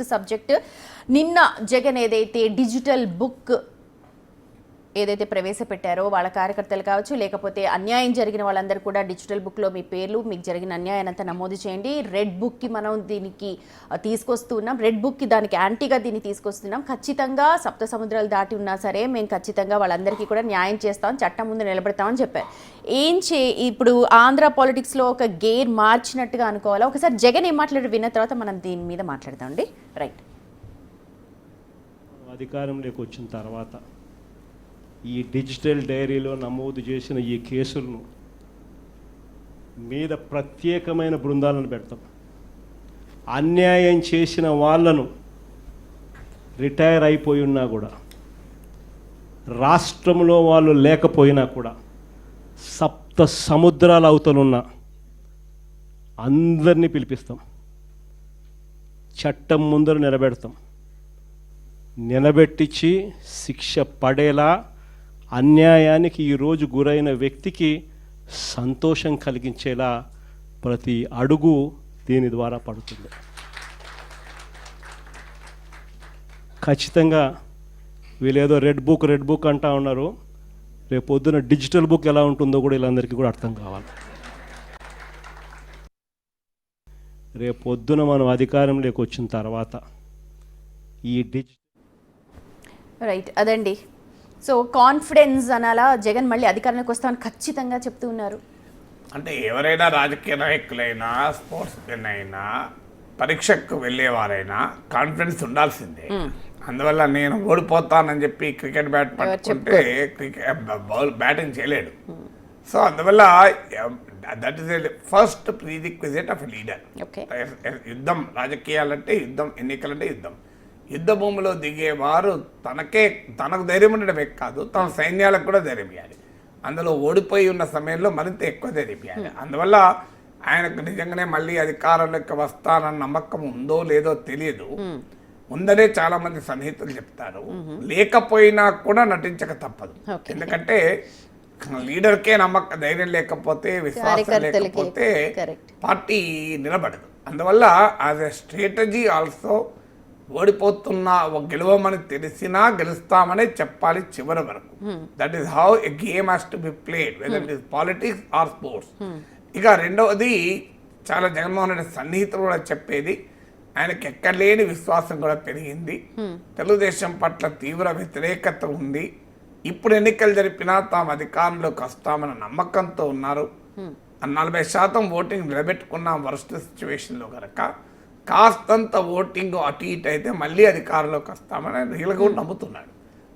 Subject నిన్న జగన్ ఏదైతే digital book ఏదైతే ప్రవేశపెట్టారో వాళ్ళ కార్యకర్తలు కావచ్చు లేకపోతే అన్యాయం జరిగిన వాళ్ళందరూ కూడా డిజిటల్ బుక్లో మీ పేర్లు మీకు జరిగిన అన్యాయాన్ని అంతా నమోదు చేయండి. రెడ్ బుక్కి మనం దీనికి తీసుకొస్తున్నాం, రెడ్ బుక్కి దానికి యాంటీగా దీన్ని తీసుకొస్తున్నాం. ఖచ్చితంగా సప్త సముద్రాలు దాటి ఉన్నా సరే మేము ఖచ్చితంగా వాళ్ళందరికీ కూడా న్యాయం చేస్తాం, చట్టం ముందు నిలబెడతామని చెప్పారు. ఇప్పుడు ఆంధ్ర పాలిటిక్స్లో ఒక గేర్ మార్చినట్టుగా అనుకోవాలా? ఒకసారి జగన్ ఏం మాట్లాడారు విన్న తర్వాత మనం దీని మీద మాట్లాడదామండి. రైట్, అధికారంలోకి వచ్చిన తర్వాత ఈ డిజిటల్ డైరీలో నమోదు చేసిన ఈ కేసులను మీద ప్రత్యేకమైన బృందాలను పెడతాం. అన్యాయం చేసిన వాళ్ళను రిటైర్ అయిపోయి ఉన్నా కూడా, రాష్ట్రంలో వాళ్ళు లేకపోయినా కూడా, సప్త సముద్రాల అవతలున్న అందరినీ పిలిపిస్తాం, చట్టం ముందర నిలబెట్టించి శిక్ష పడేలా అన్యాయానికి ఈరోజు గురైన వ్యక్తికి సంతోషం కలిగించేలా ప్రతి అడుగు దీని ద్వారా పడుతుంది. ఖచ్చితంగా వీళ్ళేదో రెడ్ బుక్ అంటా ఉన్నారు. రేపు పొద్దున డిజిటల్ బుక్ ఎలా ఉంటుందో కూడా వీళ్ళందరికీ కూడా అర్థం కావాలి. రేపు పొద్దున మనం అధికారంలోకి వచ్చిన తర్వాత ఈ రైట్ అదండి. సో కాన్ఫిడెన్స్ అనాలా, జగన్ మళ్ళీ అధికారంలోకి వస్తామని ఖచ్చితంగా చెప్తూ ఉన్నారు. అంటే ఎవరైనా రాజకీయ నాయకులైనా, స్పోర్ట్స్ మెన్ అయినా, పరీక్షకు వెళ్ళేవారైనా కాన్ఫిడెన్స్ ఉండాల్సిందే. అందువల్ల నేను ఓడిపోతానని చెప్పి క్రికెట్ బ్యాట్ పట్టుకుంటే బ్యాటింగ్ చేయలేడు. సో అందువల్ల that is first prerequisite of leader. యుద్ధం, రాజకీయాలంటే యుద్ధం, ఎన్నికలంటే యుద్ధం. యుద్ధ భూమిలో దిగేవారు తనకు ధైర్యం ఉండడమే కాదు, తన సైన్యాలకు కూడా ధైర్యం ఇవ్వాలి. అందులో ఓడిపోయి ఉన్న సమయంలో మరింత ఎక్కువ ధైర్యం ఇవ్వాలి. అందువల్ల ఆయనకు నిజంగానే మళ్ళీ అధికారంలోకి వస్తానన్న నమ్మకం ఉందో లేదో తెలియదు. ఉందనే చాలా మంది సన్నిహితులు చెప్తారు. లేకపోయినా కూడా నటించక తప్పదు. ఎందుకంటే లీడర్కే ధైర్యం లేకపోతే, విశ్వాసం లేకపోతే పార్టీ నిలబడదు. అందువల్ల యాజ్ ఎ స్ట్రాటజీ ఆల్సో ఓడిపోతున్నా గెలవమని తెలిసినా గెలుస్తామనే చెప్పాలి చివరి వరకు. That is how a game has to be played, whether it is politics or sports. ఇక రెండవది, చాలా జగన్మోహన్ రెడ్డి సన్నిహితులు కూడా చెప్పేది, ఆయనకి ఎక్కడలేని విశ్వాసం కూడా పెరిగింది. తెలుగుదేశం పట్ల తీవ్ర వ్యతిరేకత ఉంది. ఇప్పుడు ఎన్నికలు జరిపినా తాము అధికారంలోకి వస్తామన్న నమ్మకంతో ఉన్నారు. 40% ఓటింగ్ నిలబెట్టుకున్నాం వరస్ట్ సిచ్యువేషన్లో కనుక. కాస్తంత ఓటింగ్ అటు ఇటు అయితే మళ్ళీ అధికారంలోకి వస్తామని వీళ్ళకి కూడా నమ్ముతున్నాడు.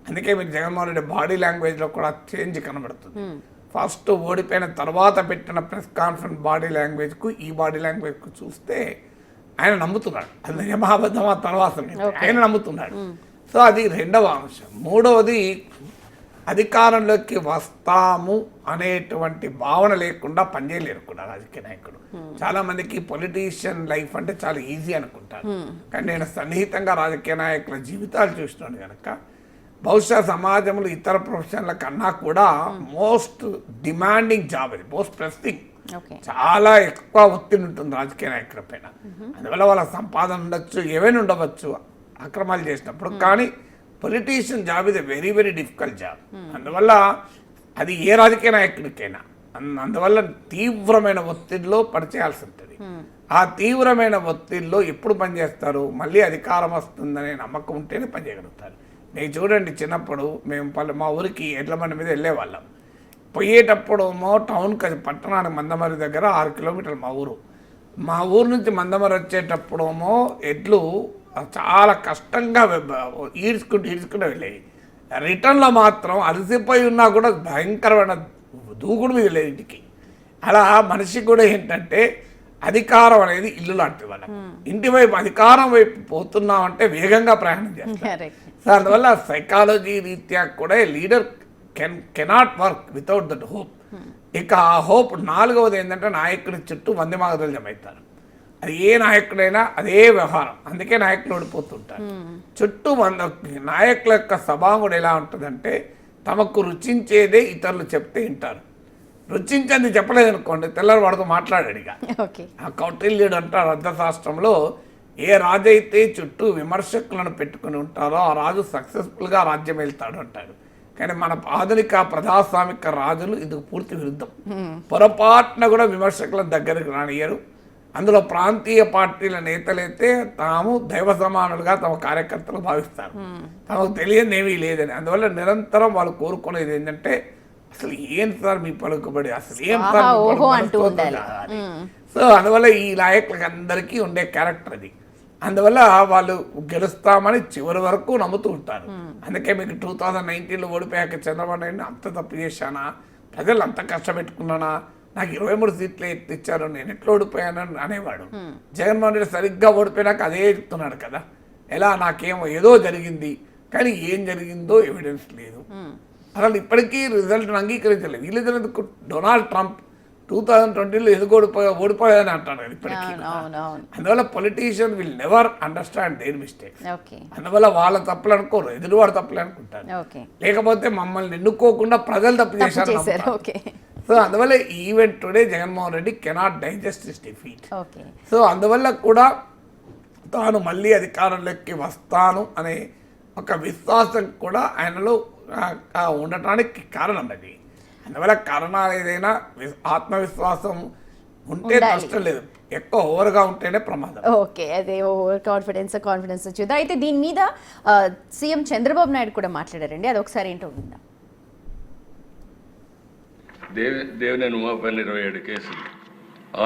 అందుకే మీరు జగన్మోహన్ రెడ్డి బాడీ లాంగ్వేజ్లో కూడా చేంజ్ కనబడుతుంది. ఫస్ట్ ఓడిపోయిన తర్వాత పెట్టిన ప్రెస్ కాన్ఫరెన్స్ బాడీ లాంగ్వేజ్కు ఈ బాడీ లాంగ్వేజ్కు చూస్తే ఆయన నమ్ముతున్నాడు. అది నిజమాబద్ధమా తర్వాత ఆయన నమ్ముతున్నాడు. సో అది రెండవ అంశం. మూడవది, అధికారంలోకి వస్తాము అనేటువంటి భావన లేకుండా పనిచేయలేరు కూడా రాజకీయ నాయకుడు. చాలా మందికి పొలిటీషియన్ లైఫ్ అంటే చాలా ఈజీ అనుకుంటారు. కానీ నేను సన్నిహితంగా రాజకీయ నాయకుల జీవితాలు చూస్తున్నాను కనుక బహుశా సమాజంలో ఇతర ప్రొఫెషన్ల కన్నా కూడా మోస్ట్ డిమాండింగ్ జాబ్ అది, మోస్ట్ ప్రెస్టింగ్. చాలా ఎక్కువ ఒత్తిడి ఉంటుంది రాజకీయ నాయకుల పైన. అందువల్ల వాళ్ళ సంపాదన ఉండొచ్చు, ఏవైనా ఉండవచ్చు అక్రమాలు చేసినప్పుడు. కానీ పొలిటీషియన్ జాబ్ ఇది వెరీ వెరీ డిఫికల్ట్ జాబ్. అందువల్ల అది ఏ రాజకీయ నాయకుడికైనా అందువల్ల తీవ్రమైన ఒత్తిడిలో పనిచేయాల్సి ఉంటుంది. ఆ తీవ్రమైన ఒత్తిడిలో ఎప్పుడు పనిచేస్తారు? మళ్ళీ అధికారం వస్తుందనే నమ్మకం ఉంటేనే పనిచేయగలుగుతారు. మీరు చూడండి, చిన్నప్పుడు మేము మా ఊరికి ఎడ్ల బండి మీద వెళ్ళేవాళ్ళం. పోయేటప్పుడు టౌన్కి, పట్టణానికి మందమరి దగ్గర 6 కిలోమీటర్లు మా ఊరు నుంచి మందమరి వచ్చేటప్పుడేమో ఎడ్లు చాలా కష్టంగా ఈడ్చుకుంటూ వెళ్ళేవి. రిటర్న్లో మాత్రం అలసిపోయి ఉన్నా కూడా భయంకరమైన దూకుడు మీద లేదు ఇంటికి. అలా మనిషికి కూడా ఏంటంటే అధికారం అనేది ఇల్లు లాంటిది. వాళ్ళ ఇంటి వైపు అధికారం వైపు పోతున్నామంటే వేగంగా ప్రయాణం చేస్తారు. సో అందువల్ల సైకాలజీ రీత్యా కూడా leader cannot work without that hope. ఇక ఆ హోప్. నాలుగవది ఏంటంటే నాయకుడి చుట్టూ మంది మాగదులు జమవుతారు. అది ఏ నాయకుడైనా అదే వ్యవహారం. అందుకే నాయకులు ఓడిపోతుంటారు. చుట్టూ నాయకుల యొక్క స్వభావం కూడా ఎలా ఉంటుందంటే తమకు రుచించేదే ఇతరులు చెప్తే వింటారు. రుచించింది చెప్పలేదనుకోండి, తెల్లవారు వాడితో మాట్లాడాడు. ఇక ఆ కౌటిల్యుడు అంటాడు అర్థశాస్త్రంలో, ఏ రాజు అయితే చుట్టూ విమర్శకులను పెట్టుకుని ఉంటారో ఆ రాజు సక్సెస్ఫుల్గా రాజ్యం వెళ్తాడు అంటాడు. కానీ మన ఆధునిక ప్రజాస్వామిక రాజులు ఇది పూర్తి విరుద్ధం. పొరపాటున కూడా విమర్శకులను దగ్గరకు రానియరు. అందులో ప్రాంతీయ పార్టీల నేతలైతే తాము దైవ సమానులుగా తమ కార్యకర్తలు భావిస్తారు. తమకు తెలియని ఏమీ లేదని. అందువల్ల నిరంతరం వాళ్ళు కోరుకునేది ఏంటంటే అసలు ఏం సార్ మీ పలుకుబడి, అసలు ఏం సార్ మీ పలుకుబడి అని. సో అందువల్ల ఈ నాయకులకి అందరికీ ఉండే క్యారెక్టర్ అది. అందువల్ల వాళ్ళు గెలుస్తామని చివరి వరకు నమ్ముతూ ఉంటారు. అందుకే మీకు 2019లో ఓడిపోయాక చంద్రబాబు నాయుడు అంత తప్పు చేశానా, ప్రజలు అంత కష్టపెట్టుకున్నానా, నాకు 23 సీట్లు ఇచ్చారు, నేను ఎట్లా ఓడిపోయాను అనేవాడు. జగన్మోహన్ రెడ్డి సరిగ్గా ఓడిపోయినాక అదే చెప్తున్నాడు కదా, ఎలా నాకేమో ఏదో జరిగింది కానీ ఏం జరిగిందో ఎవిడెన్స్ లేదు. అసలు ఇప్పటికీ రిజల్ట్ అంగీకరించలేదు. వీళ్ళు డొనాల్డ్ ట్రంప్ 2020లో ఎందుకు ఓడిపోయాదని అంటాడు ఇప్పటికీ. అందువల్ల politician will never understand their mistakes. అందువల్ల వాళ్ళ తప్పులు అనుకోరు, ఎదురువాడు తప్పులు అనుకుంటారు. లేకపోతే మమ్మల్ని ఎన్నుకోకుండా ప్రజలు తప్పు చేశారు. సో అందువల్ల even today Jaganmohan Reddy cannot digest this defeat. So అందువల్ల కూడా తాను మళ్ళీ అధికారంలోకి వస్తాను అనే ఒక విశ్వాసం కూడా ఆయనలో ఉండటానికి కారణం అది. అందువల్ల కారణాలు ఏదైనా ఆత్మవిశ్వాసం ఉంటే నష్టం లేదు, ఎక్కువ ఓవర్గా ఉంటేనే ప్రమాదం. ఓకే, అదే ఓవర్ కాన్ఫిడెన్స్ చూద్దాం. అయితే దీని మీద సీఎం చంద్రబాబు నాయుడు కూడా మాట్లాడారండి, అది ఒకసారి ఏంటో విందాం. దేవినేని ఉమాపైన 27 కేసులు,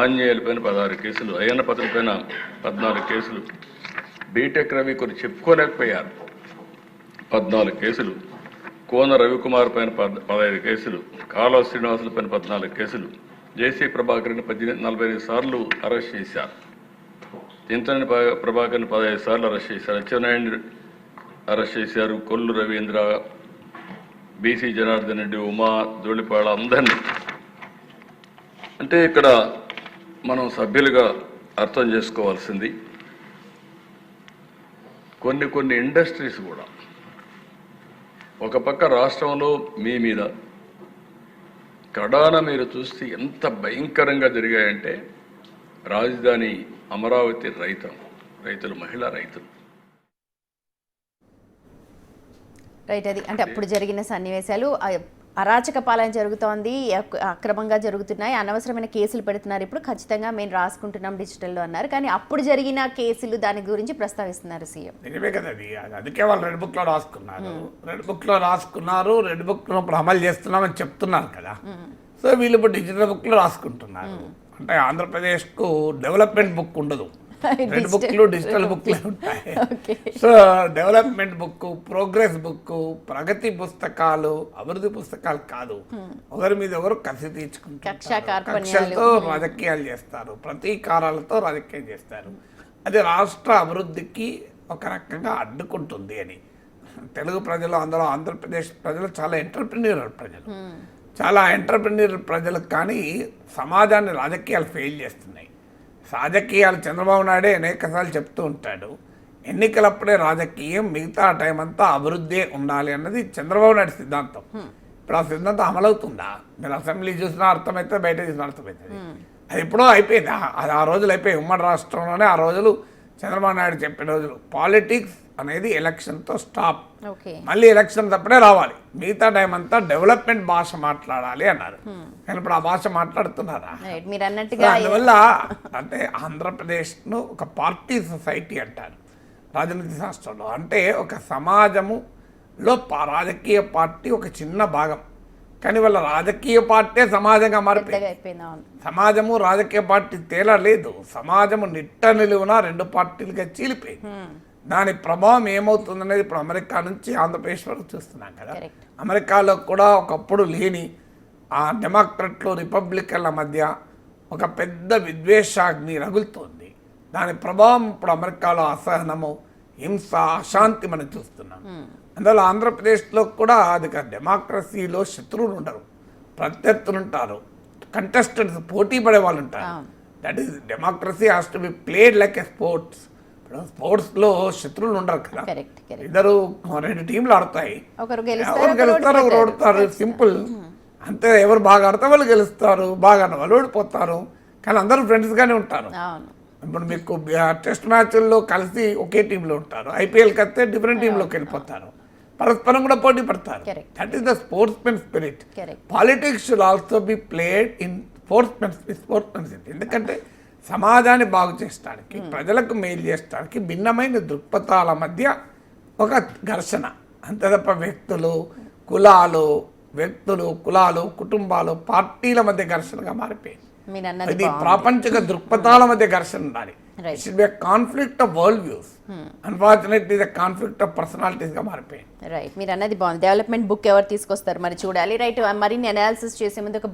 ఆంజనేయులపైన 16 కేసులు, అయ్యన్న పత్రం పైన 14 కేసులు, బీటెక్ రవి కొన్ని చెప్పుకోలేకపోయారు 14 కేసులు, కోన రవికుమార్ పైన 15 కేసులు, కాలువ శ్రీనివాసుల పైన 14 కేసులు, జేసీ ప్రభాకర్ని 45 సార్లు అరెస్ట్ చేశారు, చింతని ప్రభాకర్ని 15 సార్లు అరెస్ట్ చేశారు, అచ్చెన్నాయుడిని అరెస్ట్ చేశారు, కొల్లు రవీంద్ర, బీసీ జనార్దన్ రెడ్డి, ఉమా, ధూళిపాళ అందరినీ. అంటే ఇక్కడ మనం సభ్యులుగా అర్థం చేసుకోవాల్సింది కొన్ని ఇండస్ట్రీస్ కూడా ఒక పక్క రాష్ట్రంలో మీ మీద కడాన మీరు చూస్తే ఎంత భయంకరంగా జరిగాయంటే రాజధాని అమరావతి రైతులు మహిళా రైతులు రైట్. అది అంటే అప్పుడు జరిగిన సన్నివేశాలు, అరాచక పాలన జరుగుతోంది, అక్రమంగా జరుగుతున్నాయి, అనవసరమైన కేసులు పెడుతున్నారు, ఇప్పుడు ఖచ్చితంగా మేము రాసుకుంటున్నాం డిజిటల్లో అన్నారు. కానీ అప్పుడు జరిగిన కేసులు దాని గురించి ప్రస్తావిస్తున్నారు సీఎం. నిజమే కదా, అది అందుకే వాళ్ళు రెడ్ బుక్లో రాసుకున్నారు. రెడ్ బుక్లో ఇప్పుడు అమలు చేస్తున్నామని చెప్తున్నారు కదా. సో వీళ్ళు ఇప్పుడు డిజిటల్ బుక్లో రాసుకుంటున్నారు. అంటే ఆంధ్రప్రదేశ్కు డెవలప్మెంట్ బుక్ ఉండదు, రెడ్ బుక్లు డిజిటల్ బుక్లే ఉంటాయి. So development book, progress book, ప్రగతి పుస్తకాలు, అభివృద్ధి పుస్తకాలు కాదు. ఒకరి మీద ఒకరు కసి తీర్చుకుంటారు, కక్షలతో రాజకీయాలు చేస్తారు, ప్రతీకారాలతో రాజకీయం చేస్తారు. అది రాష్ట్ర అభివృద్ధికి ఒక రకంగా అడ్డుకుంటుంది అని తెలుగు ప్రజలు, అందులో ఆంధ్రప్రదేశ్ ప్రజలు చాలా ఎంటర్ప్రెన్యూరల్ ప్రజలు, ప్రజలకు కానీ సమాజాన్ని రాజకీయాలు ఫెయిల్ చేస్తున్నాయి. రాజకీయాలు చంద్రబాబు నాయుడే అనేకసార్లు చెప్తూ ఉంటాడు, ఎన్నికలప్పుడే రాజకీయం, మిగతా టైం అంతా అభివృద్ధి ఉండాలి అన్నది చంద్రబాబు నాయుడు సిద్ధాంతం. ఇప్పుడు ఆ సిద్ధాంతం అమలవుతుందా? మీరు అసెంబ్లీ చూసినా అర్థమవుతుంది, బయట చూసినా అర్థమవుతుంది. అది ఎప్పుడో అయిపోయింది, అది ఆ రోజులు అయిపోయి. ఉమ్మడి రాష్ట్రంలోనే ఆ రోజులు చంద్రబాబు నాయుడు చెప్పిన రోజులు. పాలిటిక్స్ అనేది ఎలక్షన్తో స్టాప్, మళ్ళీ ఎలక్షన్ తప్పుడే రావాలి, మిగతా టైం అంతా డెవలప్మెంట్ భాష మాట్లాడాలి అన్నారు. కానీ ఇప్పుడు ఆ భాష మాట్లాడుతున్నారా? అందువల్ల అంటే ఆంధ్రప్రదేశ్ను ఒక పార్టీ సొసైటీ అంటారు రాజనీతి శాస్త్రంలో. అంటే ఒక సమాజములో రాజకీయ పార్టీ ఒక చిన్న భాగం, కానీ వాళ్ళ రాజకీయ పార్టీ సమాజంగా మారిపోయింది. సమాజము రాజకీయ పార్టీ తేలా లేదు, సమాజము నిట్ట నిలువున 2 పార్టీలుగా చీలిపోయింది. దాని ప్రభావం ఏమవుతుందనేది ఇప్పుడు అమెరికా నుంచి ఆంధ్రప్రదేశ్ వరకు చూస్తున్నాం కదా. అమెరికాలో కూడా ఒకప్పుడు లేని ఆ డెమోక్రట్లు రిపబ్లికన్ల మధ్య ఒక పెద్ద విద్వేషాగ్ని రగులుతోంది. దాని ప్రభావం ఇప్పుడు అమెరికాలో అసహనము, హింస, అశాంతి మనం చూస్తున్నాం. అందువల్ల ఆంధ్రప్రదేశ్లో కూడా అది డెమోక్రసీలో శత్రువులు ఉండరు, ప్రత్యర్థులు ఉంటారు, కంటెస్టెంట్స్, పోటీ పడే వాళ్ళు ఉంటారు. That is democracy has to be played like a sports. స్పోర్ట్స్లో శత్రువులు ఉండరు కదా, ఇద్దరు 2 టీంలు ఆడతాయి, ఎవరు గెలుస్తారు ఒకరు ఓడతారు, సింపుల్ అంతే. ఎవరు బాగా ఆడితే వాళ్ళు గెలుస్తారు, బాగా ఆడిన వాళ్ళు ఓడిపోతారు, కానీ అందరూ ఫ్రెండ్స్గానే ఉంటారు. ఇప్పుడు మీకు టెస్ట్ మ్యాచ్ల్లో కలిసి ఒకే టీంలో ఉంటారు, ఐపీఎల్కి వస్తే డిఫరెంట్ టీంలోకి వెళ్ళిపోతారు, పరస్పరం కూడా పోటీ పడతారు. Correct. That is the sportsmen spirit. Correct. Politics should also be played in sportsmanship. ఎందుకంటే సమాజాన్ని బాగు చేయడానికి, ప్రజలకు మేలు చేయడానికి భిన్నమైన దృక్పథాల మధ్య ఒక ఘర్షణ, అంతే తప్ప కులాలు, కుటుంబాలు, పార్టీల మధ్య ఘర్షణగా మారిపోయింది. మీరు అన్నది ఇది ప్రాపంచిక దృక్పథాల మధ్య ఘర్షణ ఉండాలి. Right. Should be conflict of world views. Unfortunately ఇది కాన్ఫ్లిక్ట్ ఆఫ్ పర్సనాలిటీస్ గా మారిపోయింది. రైట్, మీరు అన్నది బాగుంది. డెవలప్మెంట్ బుక్ ఎవరు తీసుకొస్తారు మరి చూడాలి. రైట్, మరిన్ని అనాలిసిస్ చేసే ముందు ఒక